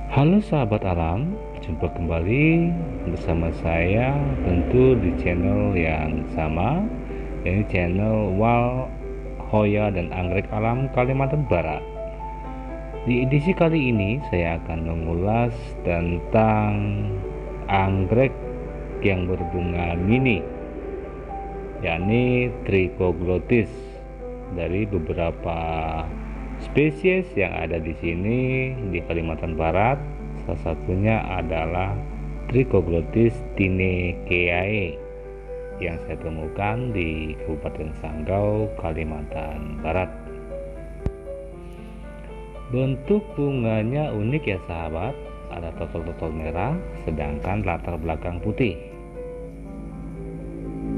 Halo sahabat alam, jumpa kembali bersama saya tentu di channel yang sama, yaitu channel Wal Hoya dan Anggrek Alam Kalimantan Barat. Di edisi kali ini saya akan mengulas tentang anggrek yang berbunga mini, yakni Trichoglotis, dari beberapa spesies yang ada di sini di Kalimantan Barat. Salah satunya adalah Trichoglotis tinekeae yang saya temukan di Kabupaten Sanggau, Kalimantan Barat. Bentuk bunganya unik ya sahabat, ada totol-totol merah sedangkan latar belakang putih.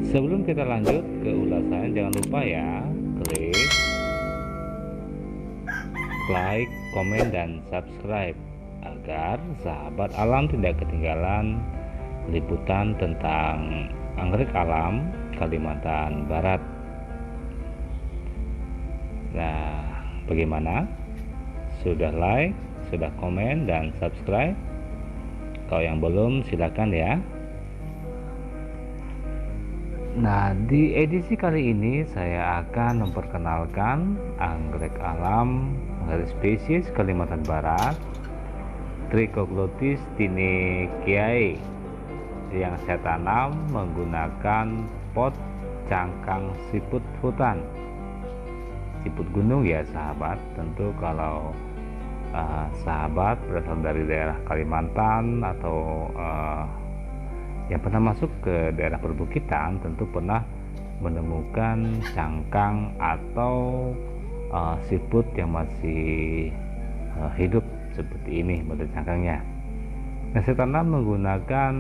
Sebelum kita lanjut ke ulasannya, jangan lupa ya klik like, komen, dan subscribe agar sahabat alam tidak ketinggalan liputan tentang anggrek alam Kalimantan Barat. Nah, bagaimana? Sudah like, sudah komen, dan subscribe? Kalau yang belum, silakan ya. Nah, di edisi kali ini saya akan memperkenalkan anggrek alam dari spesies Kalimantan Barat, Trichoglotis tinekeae, yang saya tanam menggunakan pot cangkang siput hutan, siput gunung ya sahabat. Tentu kalau sahabat berasal dari daerah Kalimantan atau yang pernah masuk ke daerah perbukitan tentu pernah menemukan cangkang atau siput yang masih hidup seperti ini model cangkangnya. Nah, saya tanam menggunakan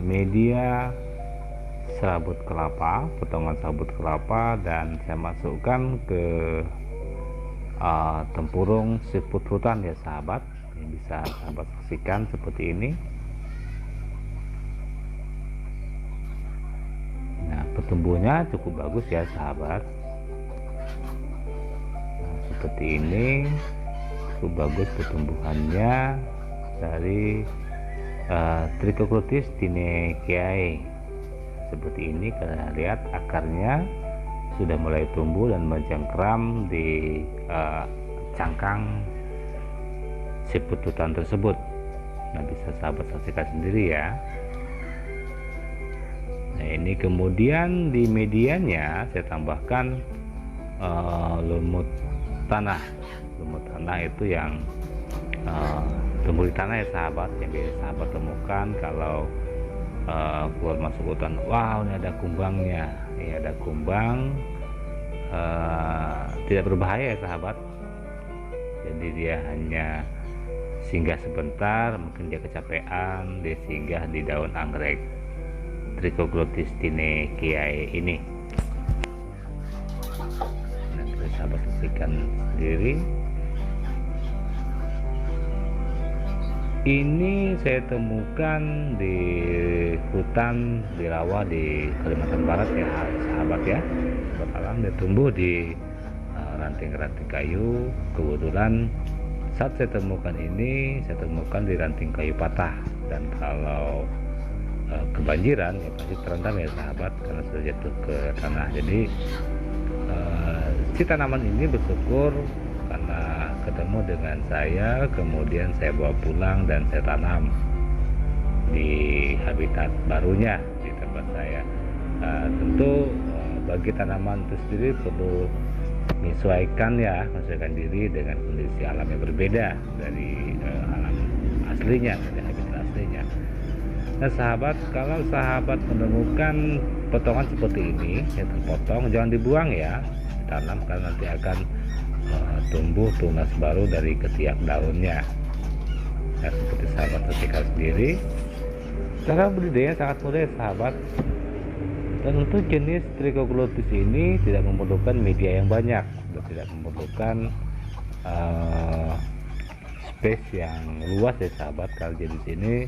media serabut kelapa, potongan serabut kelapa, dan saya masukkan ke tempurung siput hutan ya sahabat. Ini bisa sahabat saksikan seperti ini. Nah, pertumbuhannya cukup bagus ya sahabat. Nah, seperti ini cukup bagus pertumbuhannya dari Trichoglotis tinekeae. Seperti ini, kalian lihat akarnya sudah mulai tumbuh dan mencengkram di cangkang siput hutan tersebut. Nah, bisa sahabat saksikan sendiri ya. Nah, ini kemudian di medianya saya tambahkan lumut tanah. Lumut tanah itu yang tumbuh di tanah ya sahabat, yang biasa sahabat temukan kalau keluar masuk hutan. Wow, ini ada kumbangnya. Ini ada kumbang, tidak berbahaya ya sahabat. Jadi dia hanya singgah sebentar, mungkin dia kecapean, dia singgah di daun anggrek Trichoglotis tinekeae ini. Nah, bisa sahabat saksikan sendiri. Ini saya temukan di hutan di rawa di Kalimantan Barat ya sahabat ya. Sahabat alam, dia tumbuh di ranting-ranting kayu. Kebetulan saat saya temukan ini, saya temukan di ranting kayu patah, dan kalau kebanjiran ya pasti terendam ya sahabat karena sudah jatuh ke tanah. Jadi si tanaman ini bersyukur karena ketemu dengan saya, kemudian saya bawa pulang dan saya tanam di habitat barunya di tempat saya. Tentu bagi tanaman itu sendiri perlu menyesuaikan diri dengan kondisi alam yang berbeda dari alam aslinya, dari habitat aslinya. Nah sahabat, kalau sahabat menemukan potongan seperti ini yang terpotong, jangan dibuang ya, ditanam karena nanti akan tumbuh tunas baru dari ketiak daunnya. Nah, seperti sahabat saksikan sendiri, cara budidaya sangat mudah ya sahabat. Dan untuk jenis Trichoglotis ini tidak memerlukan media yang banyak, dan tidak memerlukan space yang luas ya sahabat. Kalau jenis ini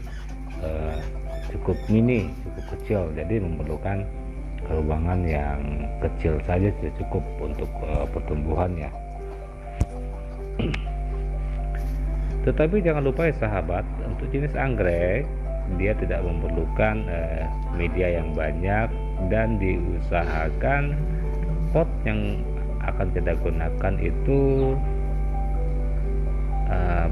cukup mini, cukup kecil, jadi memerlukan ruangan yang kecil saja sudah cukup untuk pertumbuhannya. Tetapi jangan lupa ya sahabat, untuk jenis anggrek dia tidak memerlukan media yang banyak, dan diusahakan pot yang akan kita gunakan itu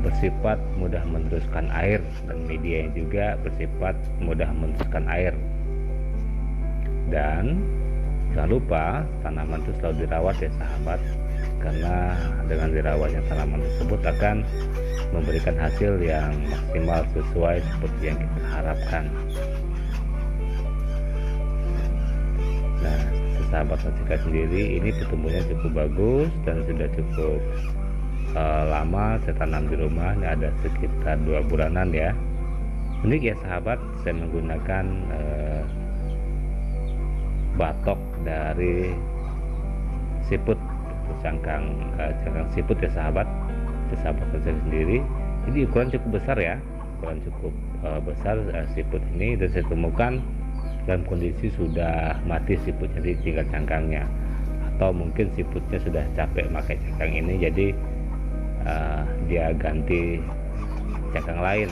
bersifat mudah meneruskan air, dan media yang juga bersifat mudah meneruskan air. Dan jangan lupa tanaman itu selalu dirawat ya sahabat, karena dengan dirawatnya tanaman tersebut akan memberikan hasil yang maksimal sesuai seperti yang kita harapkan. Nah, sahabat saksikan sendiri, ini pertumbuhannya cukup bagus dan sudah cukup lama saya tanam di rumah. Ini ada sekitar 2 bulanan ya. Unik ya sahabat, saya menggunakan batok dari siput, cangkang siput ya sahabat. Sahabat saksikan sendiri, jadi ukuran cukup besar ya, ukuran cukup besar siput ini, dan saya temukan dalam kondisi sudah mati siputnya, jadi tinggal cangkangnya, atau mungkin siputnya sudah capek pakai cangkang ini, jadi dia ganti cangkang lain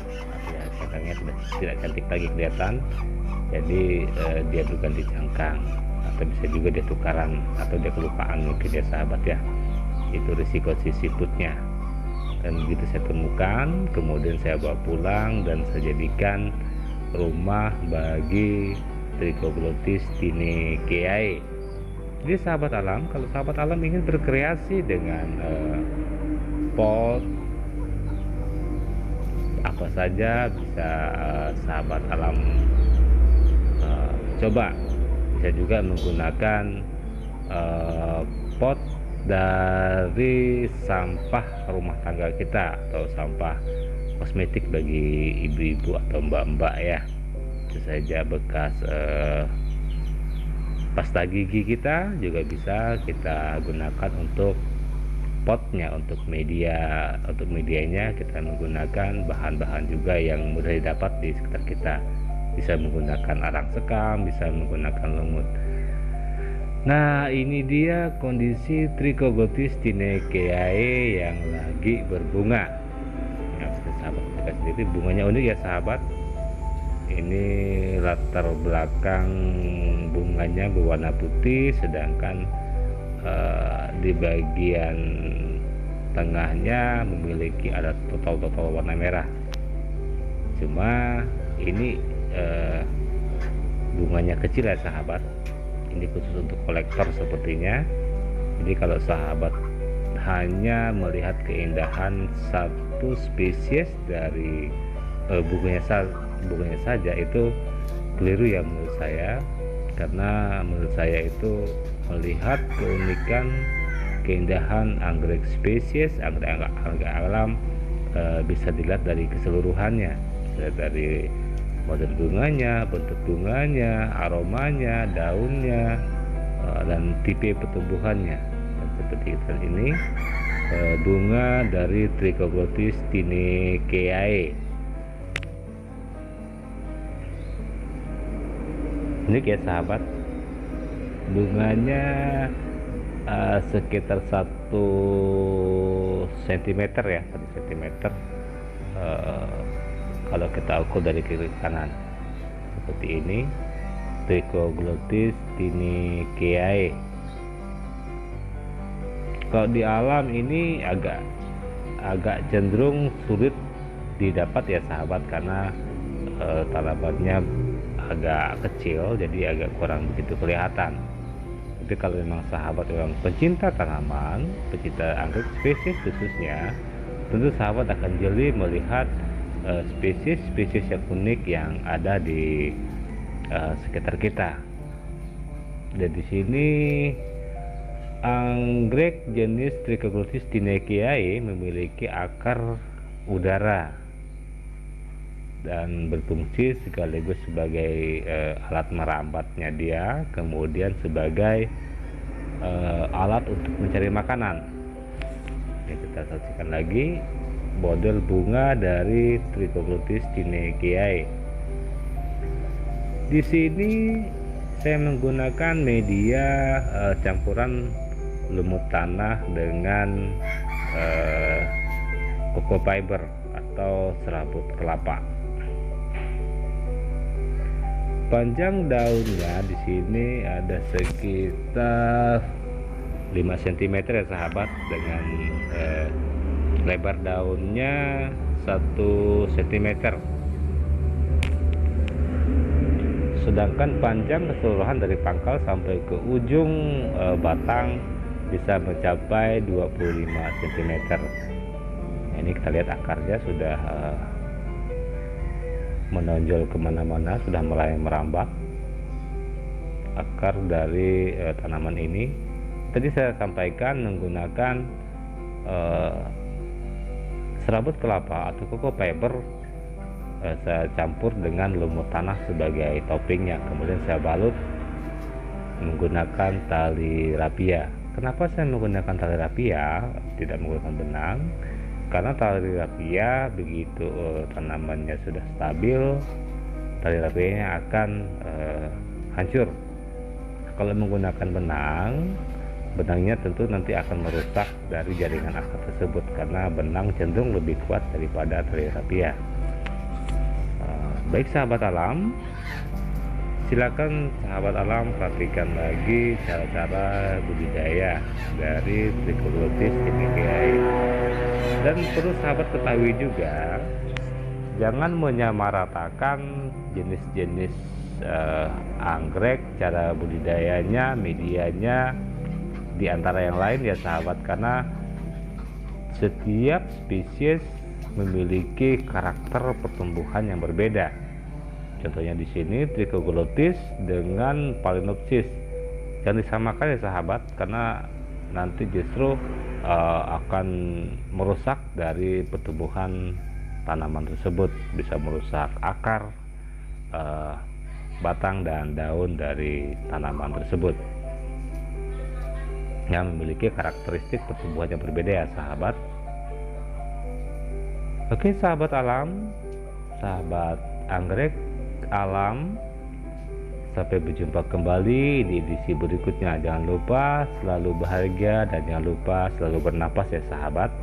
ya, cangkangnya sudah tidak cantik lagi kelihatan, jadi dia berganti cangkang, atau bisa juga dia tukaran, atau dia kelupaan mungkin ya sahabat ya. Itu risiko si siputnya. Dan begitu saya temukan, kemudian saya bawa pulang dan saya jadikan rumah bagi Trichoglotis tinekeae. Jadi sahabat alam, kalau sahabat alam ingin berkreasi dengan pot apa saja, bisa sahabat alam coba. Bisa juga menggunakan pot dari sampah rumah tangga kita, atau sampah kosmetik bagi ibu-ibu atau mbak-mbak ya. Itu saja bekas pasta gigi kita juga bisa kita gunakan untuk potnya. Untuk medianya kita menggunakan bahan-bahan juga yang mudah didapat di sekitar kita. Bisa menggunakan arang sekam, bisa menggunakan lumut. Nah, ini dia kondisi Trichoglotis tinekeae yang lagi berbunga. Ya, sahabat kita sendiri, bunganya unik ya sahabat. Ini latar belakang bunganya berwarna putih, sedangkan di bagian tengahnya memiliki ada total warna merah. Cuma ini bunganya kecil ya sahabat. Ini khusus untuk kolektor sepertinya. Jadi kalau sahabat hanya melihat keindahan satu spesies dari bunganya saja, itu keliru ya menurut saya. Karena menurut saya itu melihat keunikan keindahan anggrek spesies, anggrek alam bisa dilihat dari keseluruhannya, dari model bunganya, bentuk bunganya, aromanya, daunnya, dan tipe pertumbuhannya. Dan seperti ini bunga dari Trichoglotis tinekeae. Unik ya sahabat, bunganya sekitar 1 cm ya, 1 cm kalau kita ukur dari kiri kanan seperti ini. Trichoglotis tinekeae. Kalau di alam ini agak cenderung sulit didapat ya sahabat, karena tanamannya agak kecil, jadi agak kurang begitu kelihatan. Tapi kalau memang sahabat memang pencinta tanaman, pencinta anggrek spesies khususnya, tentu sahabat akan jeli melihat spesies-spesies yang unik yang ada di sekitar kita. Dan di sini anggrek jenis Trichoglotis tinekeae memiliki akar udara dan berfungsi sekaligus sebagai alat merambatnya dia, kemudian sebagai alat untuk mencari makanan. Ya, kita saksikan lagi model bunga dari Trichoglotis tinekeae. Di sini saya menggunakan media campuran lumut tanah dengan coco fiber atau serabut kelapa. Panjang daunnya di sini ada sekitar 5 cm ya sahabat, dengan lebar daunnya 1 cm. Sedangkan panjang keseluruhan dari pangkal sampai ke ujung batang bisa mencapai 25 cm. Ini kita lihat akarnya sudah menonjol kemana-mana, sudah mulai merambat akar dari tanaman ini. Tadi saya sampaikan menggunakan serabut kelapa atau coco fiber, saya campur dengan lumut tanah sebagai toppingnya, kemudian saya balut menggunakan tali rapia. Kenapa saya menggunakan tali rapia, tidak menggunakan benang? Karena tali rapia begitu tanamannya sudah stabil, tali rapianya akan hancur. Kalau menggunakan benang, benangnya tentu nanti akan merusak dari jaringan akar tersebut, karena benang cenderung lebih kuat daripada tali rapia. Baik sahabat alam, silakan sahabat alam perhatikan lagi cara-cara budidaya dari Trichoglotis indicae. Dan perlu sahabat ketahui juga, jangan menyamaratakan jenis-jenis anggrek, cara budidayanya, medianya di antara yang lain ya sahabat, karena setiap spesies memiliki karakter pertumbuhan yang berbeda. Contohnya di sini Trichoglotis dengan Phalaenopsis, jangan disamakan ya sahabat, karena nanti justru akan merusak dari pertumbuhan tanaman tersebut, bisa merusak akar, batang dan daun dari tanaman tersebut yang memiliki karakteristik pertumbuhan yang berbeda ya sahabat. Oke sahabat alam, sahabat anggrek alam, sampai berjumpa kembali di edisi berikutnya. Jangan lupa selalu bahagia dan jangan lupa selalu bernapas ya sahabat.